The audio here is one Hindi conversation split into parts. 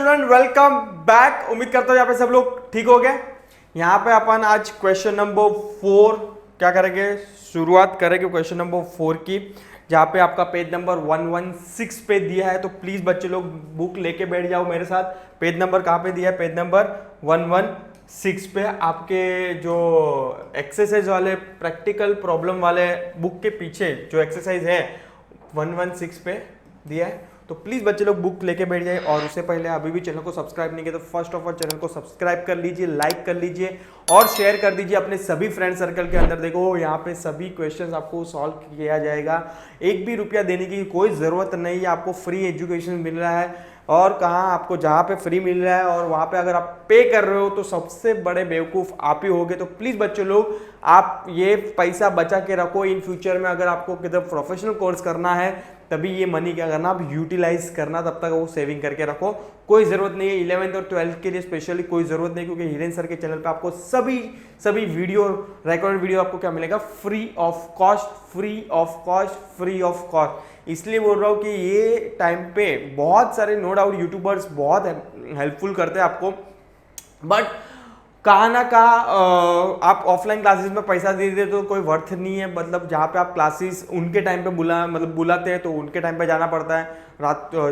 Student, welcome back. उम्मीद करता हूँ यहाँ पे सब लोग ठीक हो गए। यहाँ पे अपन आज क्वेश्चन नंबर 4 क्या करेंगे, शुरुआत करेंगे क्वेश्चन नंबर 4 की, जहाँ पे आपका पेज नंबर 116 पे दिया है। तो प्लीज बच्चे लोग बुक लेके बैठ जाओ मेरे साथ। पेज नंबर कहाँ पे दिया है? पेज नंबर 116 पे आपके जो एक्सरसाइज वाले प्रैक्टिकल प्रॉब्लम वाले बुक के पीछे जो एक्सरसाइज है 116 पे दिया है। तो प्लीज बच्चे लोग बुक लेके बैठ जाए। और उससे पहले अभी भी चैनल को सब्सक्राइब नहीं किया तो फर्स्ट ऑफ ऑल चैनल को सब्सक्राइब कर लीजिए, लाइक कर लीजिए और शेयर कर दीजिए अपने सभी फ्रेंड सर्कल के अंदर। देखो यहाँ पे सभी क्वेश्चंस आपको सॉल्व किया जाएगा, एक भी रुपया देने की कोई ज़रूरत नहीं है। आपको फ्री एजुकेशन मिल रहा है। और कहाँ आपको जहाँ पे फ्री मिल रहा है और वहाँ पे अगर आप पे कर रहे हो तो सबसे बड़े बेवकूफ़ आप ही होगे। तो प्लीज़ बच्चों लोग आप ये पैसा बचा के रखो। इन फ्यूचर में अगर आपको किधर प्रोफेशनल कोर्स करना है तभी ये मनी क्या करना, आप यूटिलाइज करना, तब तक वो सेविंग करके रखो। कोई ज़रूरत नहीं है 11th और 12th के लिए स्पेशली कोई ज़रूरत नहीं, क्योंकि हिरेन सर के चैनल पे आपको सभी वीडियो रिकॉर्डेड वीडियो आपको क्या मिलेगा, फ्री ऑफ कॉस्ट। इसलिए बोल रहा हूँ कि ये टाइम पे बहुत सारे नो डाउट यूट्यूबर्स बहुत हेल्पफुल करते हैं आपको, बट कहाँ ना कहाँ आप ऑफलाइन क्लासेस में पैसा दे देते तो कोई वर्थ नहीं है। मतलब जहाँ पे आप क्लासेस उनके टाइम पे बुलाते हैं तो उनके टाइम पे जाना पड़ता है।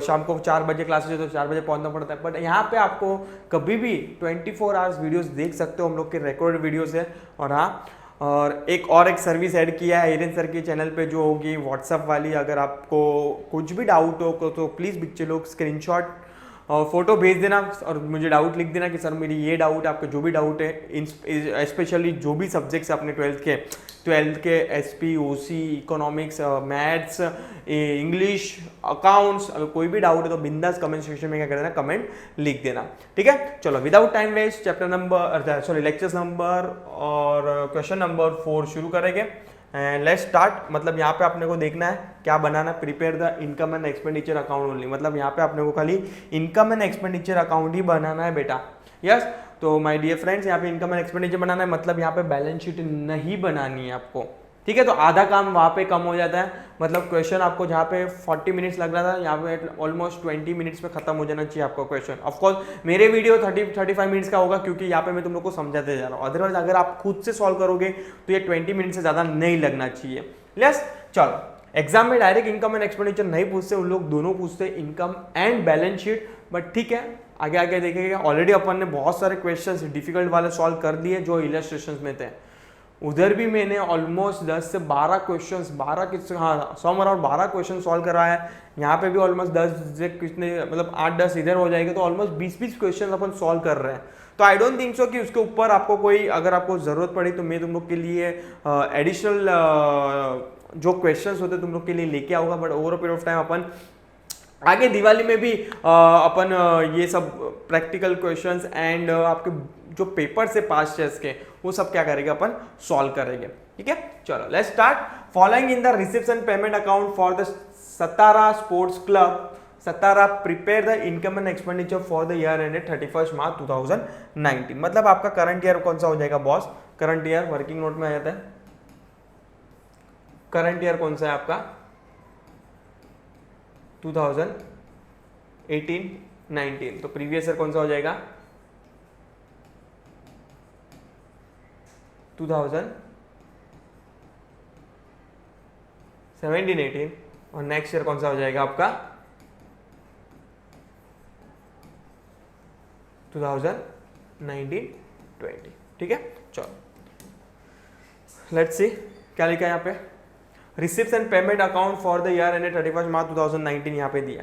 शाम को 4 बजे क्लासेस है तो 4 बजे पहुंचना पड़ता है। बट यहाँ पे आपको कभी भी 24 आवर्स वीडियोस देख सकते हो, हम लोग के रिकॉर्ड वीडियोस है। और हाँ, और एक सर्विस ऐड किया है हिरेन सर के चैनल पे जो होगी व्हाट्सअप वाली। अगर आपको कुछ भी डाउट हो तो प्लीज़ बच्चे लोग स्क्रीनशॉट और फोटो भेज देना और मुझे डाउट लिख देना कि सर मेरी ये डाउट है। आपके जो भी डाउट है स्पेशली जो भी सब्जेक्ट्स अपने 12th के एसपी, ओसी, इकोनॉमिक्स, मैथ्स, इंग्लिश, अकाउंट्स, अगर कोई भी डाउट है तो बिंदास कमेंट सेक्शन में क्या कर देना, कमेंट लिख देना। ठीक है, चलो without time waste lectures number और क्वेश्चन नंबर 4 शुरू करेंगे। And let's start. मतलब यहाँ पे आपने को देखना है क्या बनाना, prepare the income and expenditure account only. मतलब यहाँ पे आपने को खाली इनकम एंड एक्सपेंडिचर अकाउंट ही बनाना है बेटा। यस, तो माय डियर फ्रेंड्स यहाँ पे इनकम एंड एक्सपेंडिचर बनाना है, मतलब यहाँ पे बैलेंस शीट नहीं बनानी है आपको। ठीक है, तो आधा काम वहाँ पे कम हो जाता है। मतलब क्वेश्चन आपको जहाँ पे 40 मिनट्स लग रहा था, यहाँ पे ऑलमोस्ट 20 मिनट्स में खत्म हो जाना चाहिए आपका क्वेश्चन। ऑफकोर्स मेरे वीडियो 30-35 मिनट्स का होगा, क्योंकि यहाँ पे मैं तुम लोग को समझाते जा रहा हूँ। अदरवाइज अगर आप खुद से सॉल्व करोगे तो ये 20 मिनट से ज़्यादा नहीं लगना चाहिए। यस, चलो एग्जाम में डायरेक्ट इनकम एंड एक्सपेंडिचर नहीं पूछते, उन लोग दोनों पूछते income and balance sheet. But ठीक है, आगे आगे देखेंगे। ऑलरेडी अपन ने बहुत सारे क्वेश्चंस डिफिकल्ट वाले सॉल्व कर दिए जो इलस्ट्रेशंस में थे। उधर भी मैंने ऑलमोस्ट 10 से 12 क्वेश्चंस 12 क्वेश्चन सॉल्व कराया है। यहाँ पे भी ऑलमोस्ट 10 से कितने, मतलब 8-10 इधर हो जाएगा, तो ऑलमोस्ट 20 क्वेश्चन अपन सॉल्व कर रहे हैं। तो आई डोंट थिंक सो कि उसके ऊपर आपको कोई, अगर आपको ज़रूरत पड़ी तो मैं तुम लोग के लिए एडिशनल जो क्वेश्चंस होते तुम लोग के लिए लेके आऊँगा। But over a period of time अपन आगे दिवाली में भी अपन ये सब प्रैक्टिकल क्वेश्चंस एंड आपके जो पेपर से पास्ट टेस्ट के वो सब क्या करेंगे, अपन सॉल्व करेंगे। ठीक है, चलो let's start. Following in the reception payment account for the Satara sports club Satara prepare the income and expenditure for the year ended 31 March 2019। मतलब आपका करंट ईयर कौन सा हो जाएगा boss? Current year working note में आ जाता है। करंट ईयर कौन सा है आपका? 2018-19। तो प्रीवियस ईयर कौन सा हो जाएगा? 2017-18। और नेक्स्ट ईयर कौन सा हो जाएगा आपका? 2019-20। ठीक है, चलो लेट्स सी क्या लिखा है यहाँ पे। Receipts and payment account for the year ended 31 March 2019 यहाँ पे दिया।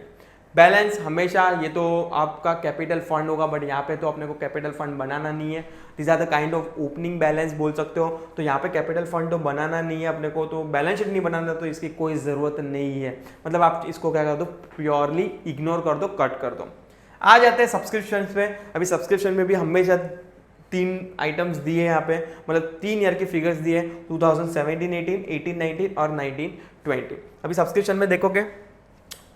बैलेंस हमेशा ये तो आपका कैपिटल फंड होगा, बट यहाँ पे तो अपने को कैपिटल फंड बनाना नहीं है। This are the kind of opening balance बोल सकते हो। तो यहाँ पे कैपिटल फंड तो बनाना नहीं है अपने को, तो बैलेंस शीट नहीं बनाना, तो इसकी कोई ज़रूरत नहीं है। मतलब आप इसको क्या कर दो, प्योरली इग्नोर कर दो, कट कर दो। आ जाते हैं सब्सक्रिप्शन पे। अभी सब्सक्रिप्शन में भी हमेशा 3 आइटम्स दिए यहाँ पे, मतलब 3 ईयर की फिगर्स दिए, 2017-18, 18-19 और 19-20। अभी सब्सक्रिप्शन में देखोगे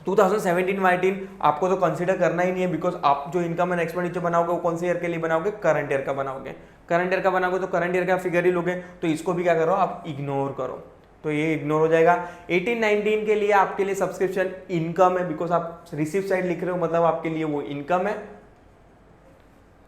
2017-18 आपको तो कंसीडर करना ही नहीं है, बिकॉज आप जो इनकम एंड एक्सपेंडिचर बनाओगे वो कौन से ईयर के लिए बनाओगे? करंट ईयर का बनाओगे। करंट ईयर का बनाओगे तो करंट ईयर का फिगर ही लोगे, तो इसको भी क्या करो, आप इग्नोर करो। तो ये इग्नोर हो जाएगा। 18-19 के लिए आपके लिए सब्सक्रिप्शन इनकम है, बिकॉज आप रिसीव साइड लिख रहे हो, मतलब आपके लिए वो इनकम है।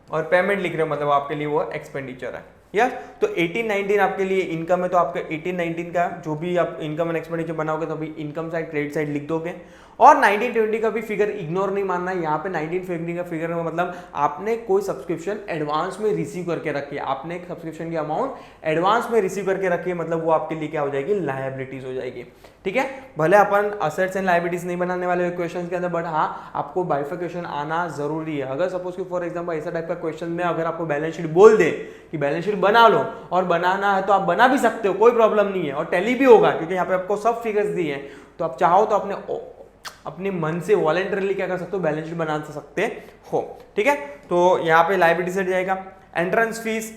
और पेमेंट लिख रहे हो मतलब आपके लिए वो एक्सपेंडिचर है। यस, तो 18-19 आपके लिए इनकम है, तो आपका 18-19 का जो भी आप इनकम एंड एक्सपेंडिचर बनाओगे तो अभी इनकम साइड क्रेडिट साइड लिख दोगे। और 19-20 का भी फिगर इग्नोर नहीं मानना है। यहाँ पे 19-20 का फिगर में मतलब आपने कोई सब्सक्रिप्शन एडवांस में रिसीव करके रखी है, आपने एक सब्सक्रिप्शन की अमाउंट एडवांस में रिसीव करके रखी है, मतलब वो आपके लिए क्या हो जाएगी, लायबिलिटीज हो जाएगी। ठीक है, भले अपन असेट्स एंड लायबिलिटीज नहीं बनाने वाले क्वेश्चन के अंदर, बट हाँ आपको बाइफिकेशन आना जरूरी है। अगर सपोज कि फॉर एग्जांपल ऐसा टाइप का क्वेश्चन में अगर आपको बैलेंस शीट बोल दे कि बैलेंस शीट बना लो, और बनाना है तो आप बना भी सकते हो, कोई प्रॉब्लम नहीं है, और टैली भी होगा क्योंकि यहाँ पे आपको सब फिगर्स दिए हैं, तो आप चाहो तो अपने मन से वॉलंटरली क्या कर सकते हो, बैलेंस शीट बना सकते हो। ठीक है, तो यहाँ पे लायबिलिटी सेट जाएगा। Entrance fees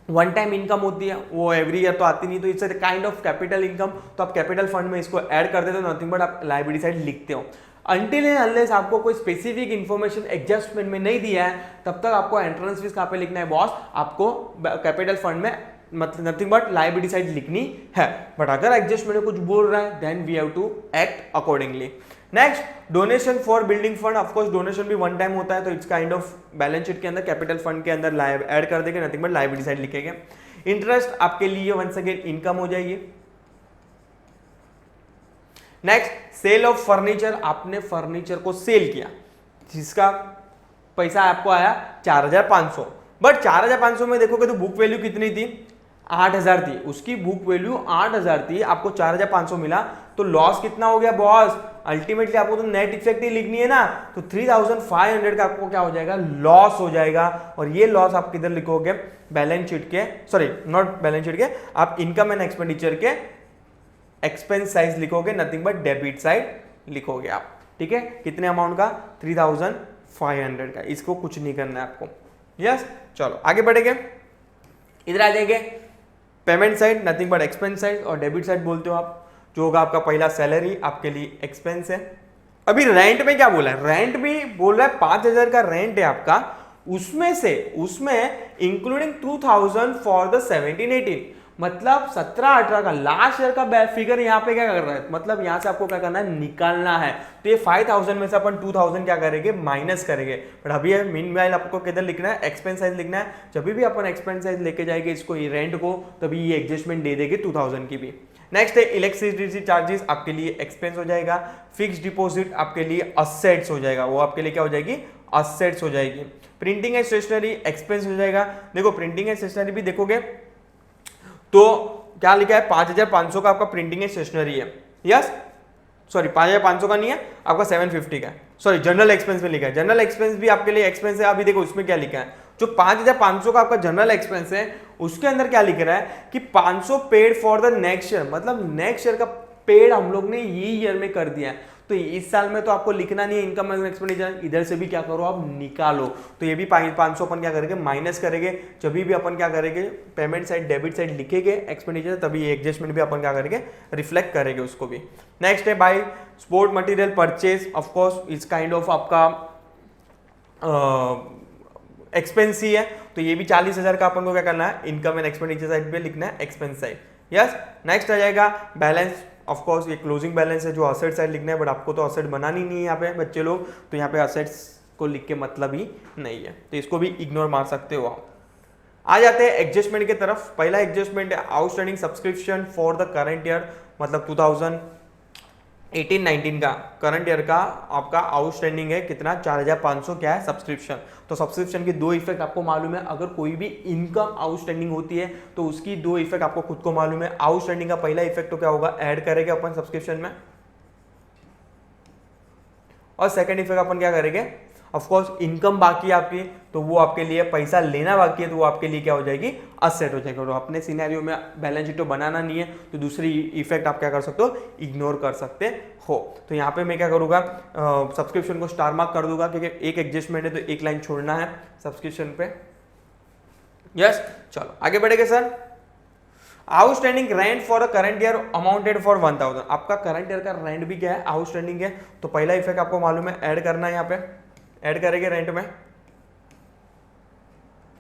one time income होती है, वो एवरी ईयर तो आती नहीं, तो it's kind of capital income, तो आप कैपिटल फंड में इसको ऐड कर देते हो, नथिंग बट आप लायबिलिटी साइड लिखते हो। अनटिल एंड अनलेस आपको कोई स्पेसिफिक इन्फॉर्मेशन एडजस्टमेंट में नहीं दिया है, तब तक आपको एंट्रेंस फीस कहाँ पे लिखना है बॉस, आपको कैपिटल फंड में मतलब नथिंग बट लायबिलिटी साइड लिखनी है। बट अगर एडजस्टमेंट में कुछ बोल रहा है then we have to act accordingly. Next, donation for building fund, of course donation भी वन टाइम होता है, तो it's kind of balance sheet के अंदर कैपिटल फंड के अंदर ऐड कर देंगे, नथिंग बट लायबिलिटी साइड लिखेंगे। इंटरेस्ट आपके लिए वंस अगेन इनकम हो जाएगी। नेक्स्ट, सेल ऑफ फर्नीचर, आपने फर्नीचर को सेल किया जिसका पैसा आपको आया 4500, बट 4500 में देखोगे तो बुक वैल्यू कितनी थी, 8000 थी, उसकी बुक वैल्यू 8000 थी, आपको 4500 मिला, तो लॉस कितना हो गया बॉस, अल्टीमेटली आपको तो नेट इफेक्ट ही लिखनी है ना, तो 3500 का आपको क्या हो जाएगा, लॉस हो जाएगा। और ये लॉस आप किधर लिखोगे, बैलेंस शीट के, सॉरी नॉट बैलेंस शीट के, आप इनकम एंड एक्सपेंडिचर के एक्सपेंस साइड लिखोगे, नथिंग बट डेबिट साइड लिखोगे आप। ठीक है, कितने अमाउंट का, 3500 का, इसको कुछ नहीं करना है आपको। यस, चलो आगे बढ़ेंगे, इधर आ जाएंगे payment side, nothing but expense side, और डेबिट साइड बोलते हो आप, जो होगा आपका पहला सैलरी, आपके लिए एक्सपेंस है। अभी रेंट में क्या बोला है, रेंट भी बोल रहा है 5000 का रेंट है आपका, उसमें इंक्लूडिंग 2000 फॉर द 17-18, मतलब 17-18 का लास्ट ईयर का फिगर यहाँ पे क्या कर रहा है, मतलब यहाँ से आपको क्या करना है, निकालना है। तो ये 5000 में से अपन 2000 क्या करेंगे, माइनस करेंगे। बट अभी मीनवाइल आपको किधर लिखना है, एक्सपेंस साइज लिखना है। जब भी अपन एक्सपेंस साइज लेके जाएंगे इसको, ये रेंट को, तभी ये एडजस्टमेंट दे देंगे 2000 की भी। नेक्स्ट है इलेक्ट्रिसिटी चार्जेस, आपके लिए एक्सपेंस हो जाएगा। फिक्स डिपॉजिट आपके लिए असेट्स हो जाएगा, वो आपके लिए क्या हो जाएगी, असेट्स हो जाएगी। प्रिंटिंग एंड स्टेशनरी एक्सपेंस हो जाएगा। देखो प्रिंटिंग एंड स्टेशनरी भी देखोगे तो क्या लिखा है, 5500 का आपका प्रिंटिंग एंड स्टेशनरी है। यस, सॉरी 5500 का नहीं है, आपका 750 का है, सॉरी जनरल एक्सपेंस में लिखा है। जनरल एक्सपेंस भी आपके लिए एक्सपेंस है। अभी देखो उसमें क्या लिखा है, जो 5500 का आपका जनरल एक्सपेंस है उसके अंदर क्या लिख रहा है कि 500 paid for the next year, मतलब नेक्स्ट ईयर का पेड हम लोग ने ये ईयर में कर दिया है। तो इस साल में तो आपको लिखना नहीं है इनकम एंड एक्सपेंडिचर, इधर से भी क्या करो आप निकालो। तो ये भी 500 अपन क्या करेंगे, माइनस करेंगे। जब भी अपन क्या करेंगे, पेमेंट साइड डेबिट साइड लिखेंगे एक्सपेंडिचर, तभी एडजस्टमेंट भी अपन क्या करेंगे, रिफ्लेक्ट करेंगे उसको भी। नेक्स्ट है buy sport material purchase, of course it's kind of आपका एक्सपेंस ही है, तो ये भी 40,000 का अपन को क्या करना है, इनकम एंड एक्सपेंडिचर साइड पे लिखना है, एक्सपेंस साइड। यस, नेक्स्ट आ जाएगा बैलेंस, ऑफ कोर्स ये क्लोजिंग बैलेंस है जो असेट साइड लिखना है, बट आपको तो असेट बनानी नहीं है यहाँ पे बच्चे लोग, तो यहाँ पे असेट्स को लिख के मतलब ही नहीं है, तो इसको भी इग्नोर मार सकते हो आप। आ जाते हैं एडजस्टमेंट की तरफ। पहला एडजस्टमेंट है outstanding subscription for the current year, मतलब 2018-19 का करंट ईयर का आपका आउटस्टैंडिंग है कितना, 4500 क्या है, सब्सक्रिप्शन। तो सब्सक्रिप्शन की दो इफेक्ट आपको मालूम है, अगर कोई भी इनकम आउटस्टैंडिंग होती है तो उसकी दो इफेक्ट आपको खुद को मालूम है। आउटस्टैंडिंग का पहला इफेक्ट तो क्या होगा, ऐड करेंगे अपन सब्सक्रिप्शन में, और सेकंड इफेक्ट अपन क्या करेंगे, ऑफ कोर्स इनकम बाकी है आपकी, तो वो आपके लिए पैसा लेना बाकी है, तो वो आपके लिए क्या हो जाएगी, असेट हो जाएगा। तो अपने सिनेरियो में बैलेंस शीट तो बनाना नहीं है, तो दूसरी इफेक्ट आप क्या कर सकते हो, इग्नोर कर सकते हो। तो यहाँ पे मैं क्या करूँगा, सब्सक्रिप्शन को स्टार मार्क कर दूंगा, क्योंकि एक एडजस्टमेंट है तो एक लाइन छोड़ना है सब्सक्रिप्शन पे। यस, चलो आगे बढ़ेंगे sir. Outstanding rent for the current year amounted for 1000, आपका करंट ईयर का रेंट भी क्या है, आउटस्टैंडिंग है। तो पहला इफेक्ट आपको मालूम है, ऐड करना है, यहाँ पे ऐड करेंगे रेंट में,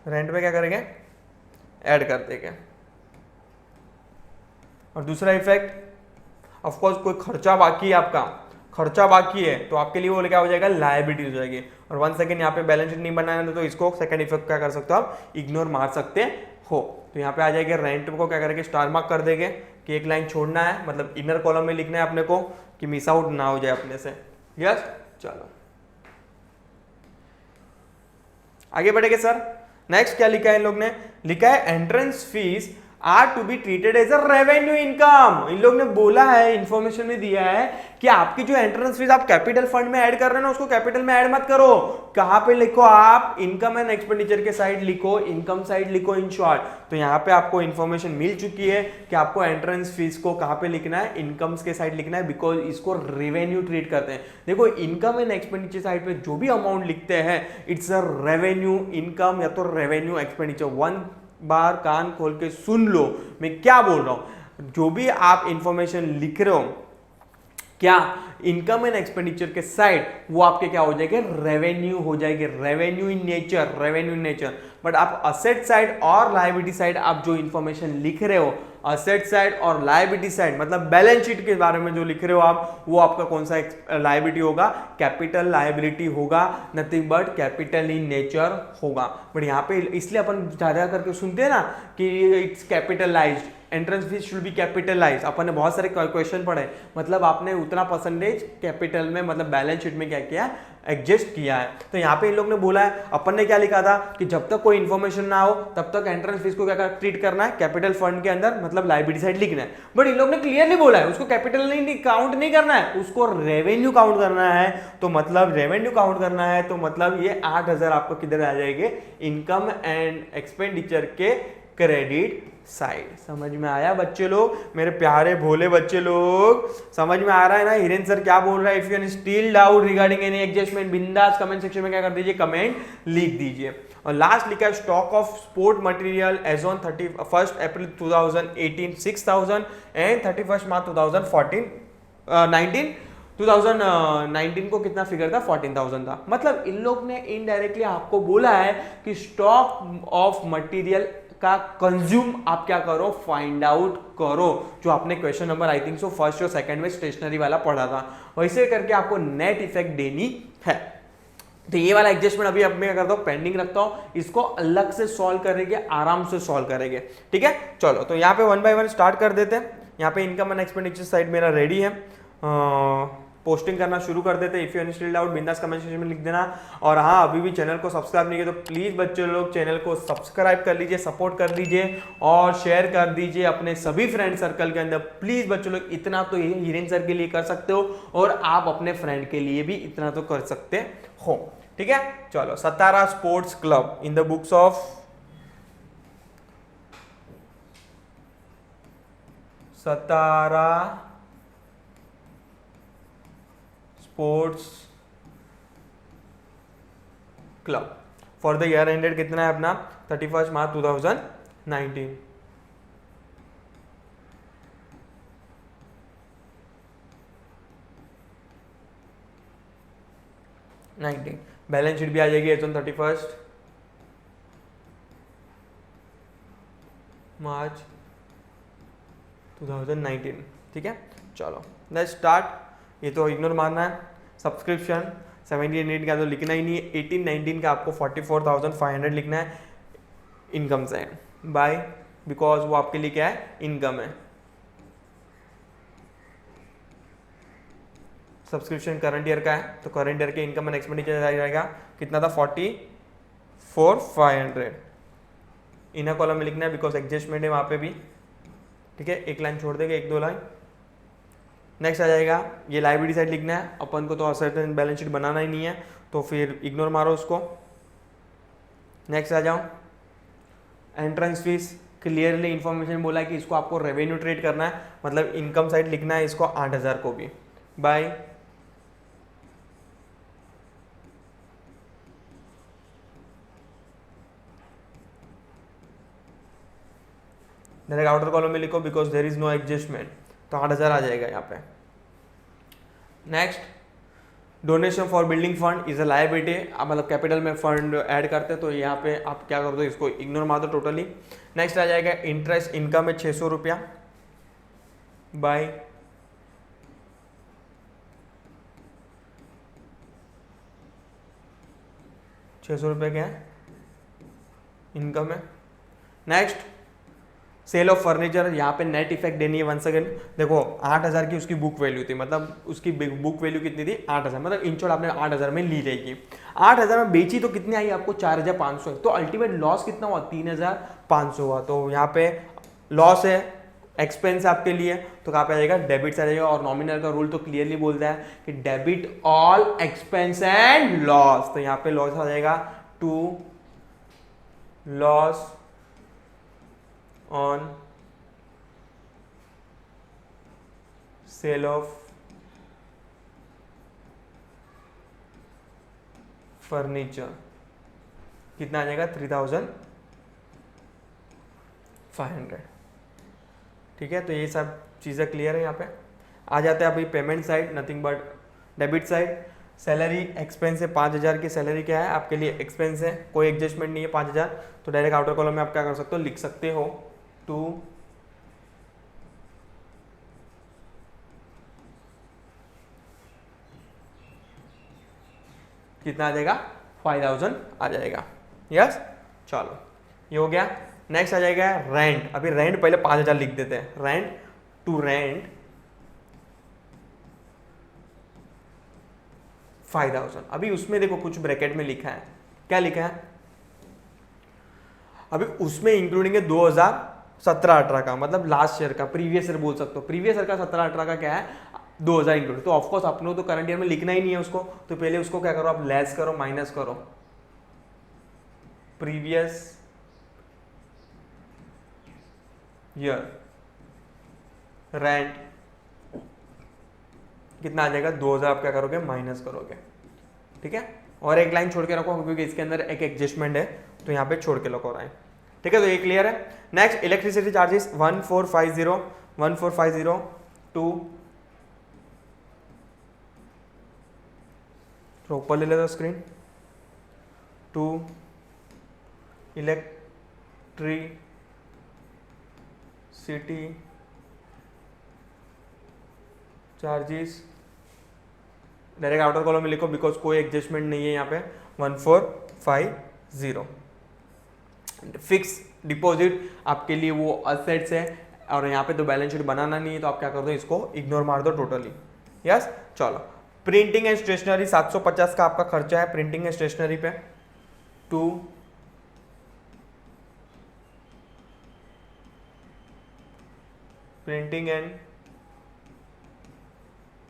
रेंट में क्या करेंगे, ऐड कर देंगे। और दूसरा इफेक्ट, ऑफ कोर्स कोई खर्चा बाकी है आपका, खर्चा बाकी है तो आपके लिए वो क्या हो जाएगा, लायबिलिटी हो जाएगी। और 1 सेकेंड यहाँ पे बैलेंस शीट नहीं बनाना तो इसको सेकंड इफेक्ट क्या कर सकते हो आप, इग्नोर मार सकते हो। तो यहाँ पे आ जाएगा रेंट को क्या करेंगे, स्टार मार्क कर देंगे कि एक लाइन छोड़ना है, मतलब इनर कॉलम में लिखना है अपने को कि मिस आउट ना हो जाए अपने से। यस, चलो आगे बढ़ेंगे सर। नेक्स्ट क्या लिखा है इन लोग ने, लिखा है entrance fees are to be treated as a revenue income. इन लोग ने बोला है, इंफॉर्मेशन में दिया है कि आपकी जो एंट्रेंस फीस आप कैपिटल फंड में ऐड कर रहे हैं ना, उसको कैपिटल में ऐड मत करो। कहां पे लिखो आप, इनकम एंड एक्सपेंडिचर के साइड लिखो, इनकम साइड लिखो इन शॉर्ट। तो यहाँ पे आपको इंफॉर्मेशन मिल चुकी है कि आपको एंट्रेंस फीस को कहां पे लिखना है, इनकम्स के साइड लिखना है, बिकॉज इसको रेवेन्यू ट्रीट करते हैं। देखो इनकम एंड एक्सपेंडिचर साइड पे जो भी अमाउंट लिखते हैं इट्स अ रेवेन्यू इनकम या तो रेवेन्यू एक्सपेंडिचर। वन बार कान खोल के सुन लो मैं क्या बोल रहा हूं, जो भी आप इंफॉर्मेशन लिख रहे हो क्या इनकम एंड एक्सपेंडिचर के साइड, वो आपके क्या हो जाएंगे, रेवेन्यू हो जाएंगे, revenue in nature, revenue in nature. But आप असेट साइड और लायबिलिटी साइड आप जो इंफॉर्मेशन लिख रहे हो, असेट साइड और लायबिलिटी साइड मतलब बैलेंस शीट के बारे में जो लिख रहे हो आप, वो आपका कौन सा लायबिलिटी होगा, कैपिटल लायबिलिटी होगा, nothing but capital in nature होगा। बट यहाँ पे इसलिए अपन ज्यादा करके सुनते हैं ना कि it's capitalized, entrance fees should be capitalize. अपन ने बहुत सारे क्वेश्चन पढ़े, मतलब आपने उतना परसेंटेज कैपिटल में मतलब बैलेंस शीट में क्या किया, एडजस्ट किया है। तो यहाँ पे इन लोग ने बोला है, अपन ने क्या लिखा था कि जब तक कोई इंफॉर्मेशन ना हो तब तक एंट्रेंस फीस को क्या ट्रीट करना है, कैपिटल फंड के अंदर मतलब लायबिलिटी साइड लिखना है। बट इन लोग ने क्लियरली बोला है उसको कैपिटल नहीं काउंट नहीं करना है, उसको रेवेन्यू काउंट करना है। तो मतलब रेवेन्यू काउंट करना है तो मतलब ये 8,000 आपको किधर आ जाएंगे, इनकम एंड एक्सपेंडिचर के क्रेडिट साइड। समझ में आया बच्चे लोग, मेरे प्यारे भोले बच्चे लोग, समझ में आ रहा है ना हिरेन सर क्या बोल रहा है। If you still doubt regarding any adjustment, बिंदास कमेंट सेक्शन में क्या कर दीजिए, कमेंट लिख दीजिए। और लास्ट लिखा है stock of sport material as on 31 April 2018 6,000 and 31 March 2019 को कितना फिगर था, 14,000 था। मतलब इन लोग ने इनडायरेक्टली आपको बोला है कि स्टॉक ऑफ मटेरियल का कंज्यूम आप क्या करो, फाइंड आउट करो, जो आपने question number I think so first और सेकंड में स्टेशनरी वाला पढ़ा था, वैसे करके आपको नेट इफेक्ट देनी है। तो ये वाला एडजस्टमेंट अभी अब मैं क्या करता हूं, पेंडिंग रखता हूं, इसको अलग से सॉल्व करेंगे, आराम से सॉल्व करेंगे, ठीक है। चलो तो यहाँ पे 1 बाय 1 स्टार्ट कर देते हैं। यहाँ पे इनकम एंड एक्सपेंडिचर साइड मेरा रेडी है, पोस्टिंग करना शुरू कर देते हैं। इफ यू स्टिल डाउट बिंदास कमेंट सेक्शन में लिख देना। और हाँ, अभी भी चैनल को सब्सक्राइब नहीं किया तो प्लीज बच्चे लोग चैनल को सब्सक्राइब कर लीजिए, सपोर्ट कर लीजिए और शेयर कर दीजिए अपने सभी फ्रेंड सर्कल के अंदर। प्लीज बच्चे लोग इतना तो हिरेन सर के लिए कर सकते हो और आप अपने फ्रेंड के लिए भी इतना तो कर सकते हो, ठीक है। चलो, Satara sports club in the books of Satara sports club for the year ended कितना है अपना, 31 मार्च 2019। बैलेंस शीट भी आ जाएगी एज ऑन 31 मार्च 2019, ठीक है। चलो लेट्स स्टार्ट। ये तो इग्नोर मारना है। सब्सक्रिप्शन 17-18 का तो लिखना ही नहीं है, 18-19 का आपको 44,500 लिखना है इनकम से, बाय, बिकॉज वो आपके लिए क्या है, इनकम है। सब्सक्रिप्शन करंट ईयर का है तो करंट ईयर के इनकम एंड एक्सपेंडिचर जाएगा कितना था, 44,500। इनर कॉलम में लिखना है बिकॉज एडजस्टमेंट है वहां पे भी, ठीक है। एक लाइन छोड़ देंगे, 1-2 लाइन। नेक्स्ट आ जाएगा ये लायबिलिटी साइड लिखना है, अपन को तो असेट एंड बैलेंस शीट बनाना ही नहीं है तो फिर इग्नोर मारो उसको। नेक्स्ट आ जाओ, एंट्रेंस फीस, क्लियरली इंफॉर्मेशन बोला है कि इसको आपको रेवेन्यू ट्रीट करना है, मतलब इनकम साइड लिखना है इसको 8,000 को भी, बाय। डायरेक्ट आउटर कॉलम में लिखो because there is no adjustment, तो 8,000 आ जाएगा यहाँ पे। Next, donation for building fund is a liability, मतलब कैपिटल में फंड ऐड करते हैं तो यहाँ पे आप क्या कर दो, इसको इग्नोर मार दो टोटली। नेक्स्ट आ जाएगा इंटरेस्ट इनकम है 600 रुपया, बाय। ₹600 क्या है इनकम है। नेक्स्ट सेल ऑफ फर्नीचर, यहाँ पे नेट इफेक्ट देनी है। 1 सेकेंड, देखो 8,000 की उसकी बुक वैल्यू थी, मतलब उसकी बुक वैल्यू कितनी थी 8,000, मतलब इन शॉर्ट आपने 8,000 में ली रहेगी। 8,000 में बेची तो कितनी आई आपको 4,500, तो अल्टीमेट लॉस कितना हुआ 3,500 हुआ। तो यहाँ पे लॉस है, एक्सपेंस आपके लिए, तो कहाँ पे आ जाएगा डेबिट से आ जाएगा। और नॉमिनल का रूल तो क्लियरली बोलता है कि debit all expense and loss, तो यहाँ पे लॉस आ जाएगा to loss on sale of furniture, कितना आ जाएगा 3,500। ठीक है, तो ये सब चीज़ें क्लियर है। यहाँ पे आ जाते हैं अभी payment side, nothing but debit side. Salary expense है 5,000 की सैलरी क्या है आपके लिए एक्सपेंस है, कोई एडजस्टमेंट नहीं है 5,000, तो डायरेक्ट आउटर कॉलम में आप क्या कर सकते हो लिख सकते हो टू कितना आ जाएगा 5,000 आ जाएगा। यस, चलो ये हो गया। नेक्स्ट आ जाएगा रेंट। अभी रेंट पहले 5,000 लिख देते हैं। Rent to rent 5,000। अभी उसमें देखो कुछ ब्रैकेट में लिखा है, क्या लिखा है अभी उसमें इंक्लूडिंग है 2017-18 का, मतलब लास्ट ईयर का, प्रीवियस ईयर बोल सकते हो। प्रीवियस ईयर का 17-18 का क्या है 2000 इंक्लूड, तो ऑफकोर्स आप लोग तो करंट ईयर में लिखना ही नहीं है उसको, तो पहले उसको क्या करो आप लेस करो, माइनस करो प्रीवियस ईयर रेंट कितना आ जाएगा 2000, आप क्या करोगे माइनस करोगे। ठीक है, और एक लाइन छोड़ के रखो क्योंकि इसके अंदर एक एडजस्टमेंट है, तो यहाँ पे छोड़ के रखो रहा है। ठीक है, तो ये क्लियर है। नेक्स्ट इलेक्ट्रिसिटी चार्जेस 1450 टू, तो ऊपर ले लेते screen, to electricity charges, direct outer column में लिखो बिकॉज कोई एडजस्टमेंट नहीं है यहाँ पे। 1450 फिक्स डिपॉजिट आपके लिए वो असेट्स है, और यहाँ पे तो बैलेंस शीट बनाना नहीं है, तो आप क्या कर दो इसको इग्नोर मार दो टोटली। यस, चलो प्रिंटिंग एंड स्टेशनरी 750 का आपका खर्चा है प्रिंटिंग एंड स्टेशनरी पे। To printing and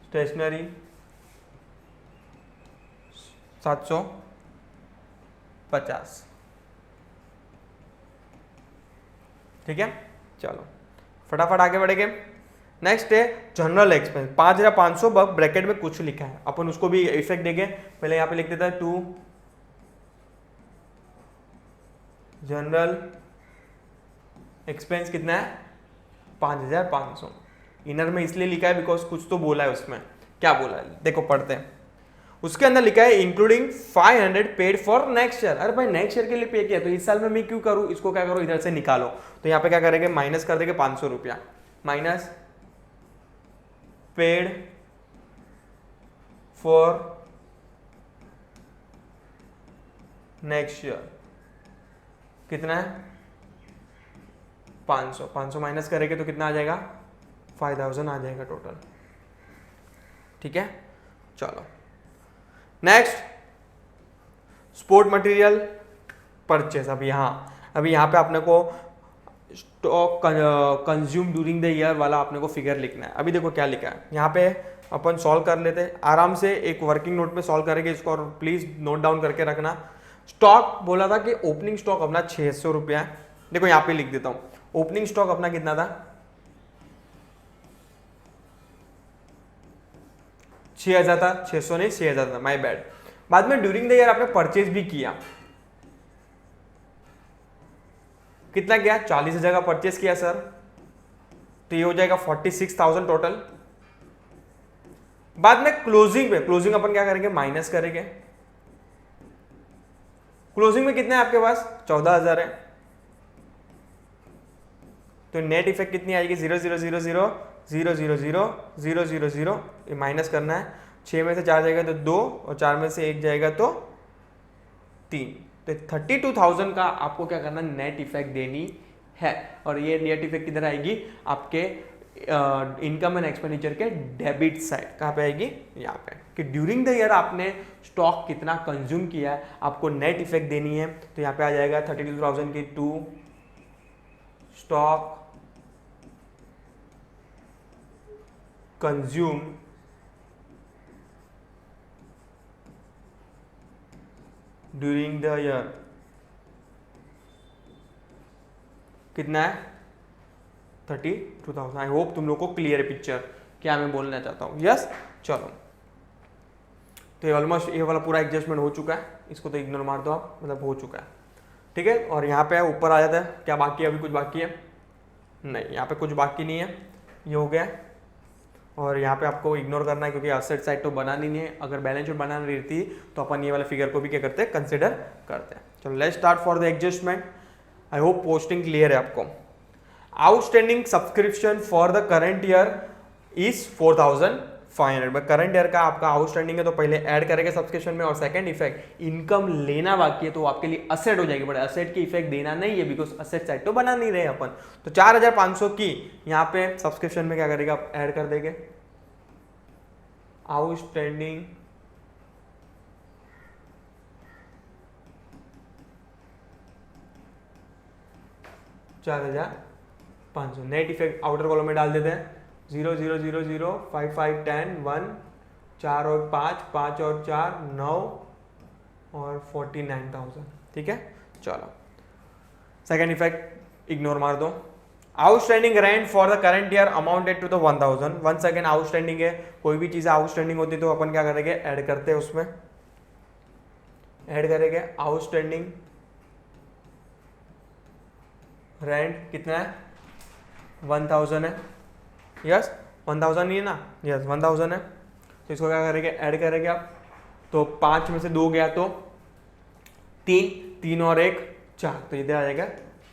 stationery 750। ठीक है, चलो फटाफट आगे बढ़ेंगे। नेक्स्ट है जनरल एक्सपेंस 5,500 ब्रैकेट में कुछ लिखा है, अपन उसको भी इफेक्ट देंगे। पहले यहाँ पे लिख देता है टू जनरल एक्सपेंस कितना है 5,500। इनर में इसलिए लिखा है बिकॉज कुछ तो बोला है उसमें, क्या बोला है देखो पढ़ते हैं। उसके अंदर लिखा है including 500 paid for next year. अरे भाई नेक्स्ट ईयर के लिए पे किया तो इस साल में मैं क्यों करूं, इसको क्या करो इधर से निकालो, तो यहाँ पे क्या करेंगे माइनस कर देंगे 500 रुपया, minus paid for next year कितना है 500, 500 माइनस करेंगे तो कितना आ जाएगा 5,000 आ जाएगा टोटल। ठीक है, चलो नेक्स्ट स्पोर्ट मटेरियल परचेस। अभी यहाँ पे आपने को stock consume during the year वाला आपने को फिगर लिखना है। अभी देखो क्या लिखा है यहाँ पे, अपन सॉल्व कर लेते हैं आराम से, एक वर्किंग नोट में सॉल्व करेंगे इसको, और प्लीज नोट डाउन करके रखना। स्टॉक बोला था कि ओपनिंग स्टॉक अपना 600 रुपया है। देखो यहाँ पे लिख देता हूँ, ओपनिंग स्टॉक अपना कितना था 6,000 था, 600 नहीं 6,000 था, माय बैड। बाद में ड्यूरिंग द ईयर आपने परचेज भी किया, कितना किया 40,000 का परचेज किया सर, तो ये हो जाएगा 46,000 टोटल। बाद में क्लोजिंग पे, क्लोजिंग अपन क्या करेंगे माइनस करेंगे। क्लोजिंग में कितना है आपके पास 14,000 है, तो नेट इफेक्ट कितनी आएगी 0,0,0,0,0,0,0,0,0,0, ये माइनस करना है। 6 में से 4 जाएगा तो 2, और 4 में से 1 जाएगा तो 3, तो 32,000 का आपको क्या करना, नेट इफेक्ट देनी है। और ये नेट इफेक्ट किधर आएगी, आपके इनकम एंड एक्सपेंडिचर के डेबिट साइड। कहाँ पे आएगी, यहाँ पे, कि ड्यूरिंग द ईयर आपने स्टॉक कितना कंज्यूम किया है, आपको नेट इफेक्ट देनी है। तो यहाँ पे आ जाएगा 32,000 की to stock consume during the year, कितना है 32,000। आई होप तुम लोग को क्लियर है पिक्चर क्या मैं बोलना चाहता हूँ। यस, चलो, तो ये ऑलमोस्ट ये वाला पूरा एडजस्टमेंट हो चुका है, इसको तो इग्नोर मार दो आप, मतलब हो चुका है, ठीक है। और यहाँ पे ऊपर आ जाता है, क्या बाकी है, अभी कुछ बाकी है नहीं, यहाँ पे कुछ बाकी नहीं है, ये हो गया। और यहाँ पे आपको इग्नोर करना है क्योंकि असेट साइड तो बनानी नहीं है। अगर बैलेंस शीट बनानी रहती तो अपन ये वाले फिगर को भी क्या करते हैं, कंसिडर करते हैं। चलो let's start for the adjustment. I hope posting clear है आपको। Outstanding subscription for the current year is 4,500। Current year का आपका आउटस्टैंडिंग है तो पहले ऐड करेंगे सब्सक्रिप्शन में। और सेकंड इफेक्ट, इनकम लेना बाकी है तो आपके लिए असेट हो जाएगी, बट असेट की इफेक्ट देना नहीं है बिकॉज असेट साइड तो बना नहीं रहे अपन। तो 4,500 की यहाँ पे सब्सक्रिप्शन में क्या करेगा, ऐड कर देंगे outstanding $4,500। Net effect outer column में डाल देते हैं, 0 0 0 0 5 5 10 1 4 और 5 5 और 4 9 और 49,000, ठीक है। चलो सेकेंड इफेक्ट इग्नोर मार दो। Outstanding rent for the current year amounted to the 1,000। One second outstanding है, कोई भी चीज़ आउटस्टैंडिंग होती है तो अपन क्या करेंगे, ऐड करते हैं, उसमें ऐड करेंगे आउटस्टैंडिंग रेंट कितना है, 1,000 है। यस 1,000 नहीं है ना, यस 1,000 है। तो इसको क्या करेंगे, ऐड करेंगे आप। तो 5 में से 2 गया तो 3, 3 और 1 4, तो इधर आ जाएगा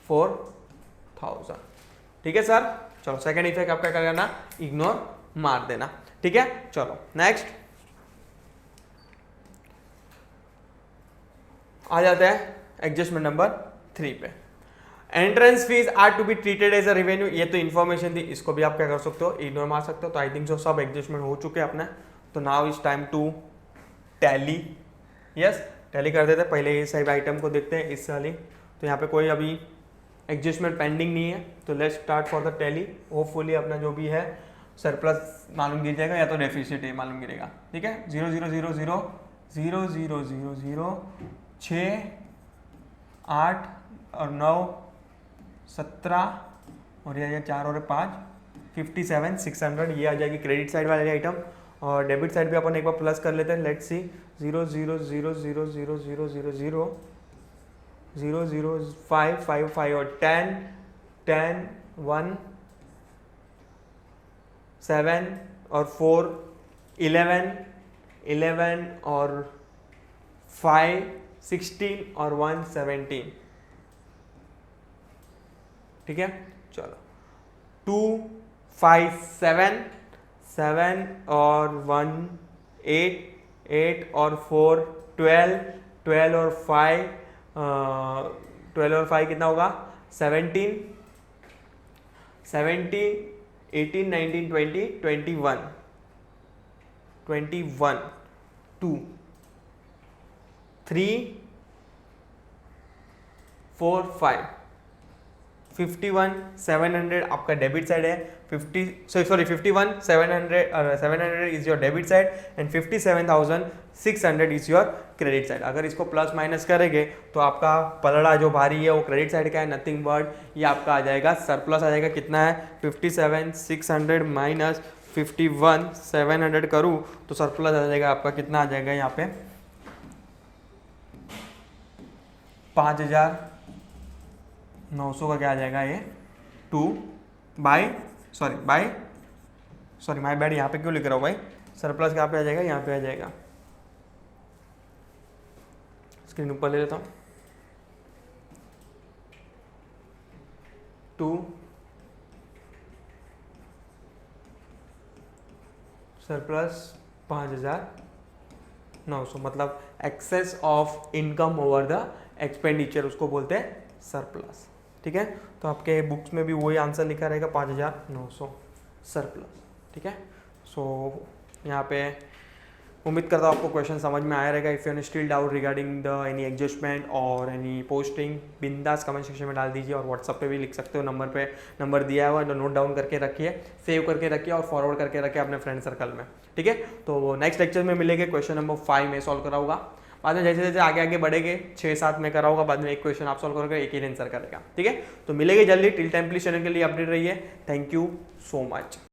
4,000, ठीक है सर। चलो सेकंड इफेक्ट आपका क्या करना, इग्नोर मार देना, ठीक है। चलो नेक्स्ट आ जाता है एडजस्टमेंट नंबर 3 पे। Entrance fees are to be treated as a revenue. ये तो इन्फॉर्मेशन थी, इसको भी आप क्या कर सकते हो, इग्नोर मार सकते हो। तो आई थिंक सो सब एडजस्टमेंट हो चुके हैं अपने। तो now is time to tally. Yes tally कर देते हैं। पहले ये साइड आइटम को देखते हैं इस वाली। तो यहाँ पे कोई अभी एडजस्टमेंट पेंडिंग नहीं है, तो let's start for the tally. Hopefully अपना जो भी है सरप्लस मालूम गिर जाएगा या तो डेफिसिट है मालूम गिरेगा, ठीक है। 0 0 0 0 0 0 0 0 6 8 और 9 17 और ये 4 और 5 57 600, ये आ जाएगी क्रेडिट साइड वाली आइटम। और डेबिट साइड भी अपन एक बार प्लस कर लेते हैं। लेट्स सी 0 0 0 0 0 0 0 0 0 0 5 5 5 और 10 10 1 7 और 4 11 11 और 5 16 और 1 17, ठीक है। चलो 2 5 7 7 और 1 8 8 और 4 12 12 और 5 12 और 5 कितना होगा 17 17 18 19 20 21 21 2 3 4 5 51 700 आपका डेबिट साइड है। 51 700 is your debit side and 57,600 is your credit side. अगर इसको प्लस माइनस करेंगे तो आपका पलड़ा जो भारी है वो क्रेडिट साइड का है, नथिंग बट ये आपका आ जाएगा सरप्लस आ जाएगा। कितना है 57,600 माइनस 51,700 करूँ तो सरप्लस आ जाएगा आपका, कितना आ जाएगा यहाँ पे 5,900 का क्या आ जाएगा ये 2 बाय सॉरी माय बैड, यहाँ पे क्यों लिख रहा हूँ भाई, सरप्लस कहाँ पे आ जाएगा, यहाँ पे आ जाएगा। स्क्रीन ऊपर ले लेता हूँ। 2 सरप्लस 5,000 900, मतलब excess of income over the expenditure, उसको बोलते हैं सरप्लस। ठीक है, तो आपके बुक्स में भी वही आंसर लिखा रहेगा 5900 सरप्लस। ठीक है, सो यहाँ पे उम्मीद करता हूँ आपको क्वेश्चन समझ में आया रहेगा। If you still doubt regarding the any adjustment और एनी पोस्टिंग, बिंदास कमेंट सेक्शन में डाल दीजिए, और व्हाट्सअप पे भी लिख सकते हो, नंबर दिया हुआ है, नोट डाउन करके रखिए, सेव करके रखिए और फॉरवर्ड करके रखिए अपने फ्रेंड सर्कल में। ठीक है, तो नेक्स्ट लेक्चर में मिलेंगे, क्वेश्चन नंबर 5 में सॉल्व कराऊंगा। बाद में जैसे जैसे आगे आगे बढ़ेंगे 6-7 में कराऊंगा, बाद में एक क्वेश्चन आप सॉल्व करोगे, एक ही आंसर करेगा। ठीक है, तो मिलेंगे जल्दी। टिल टाइम प्लीज चैनल के लिए अपडेट रहिए। Thank you so much.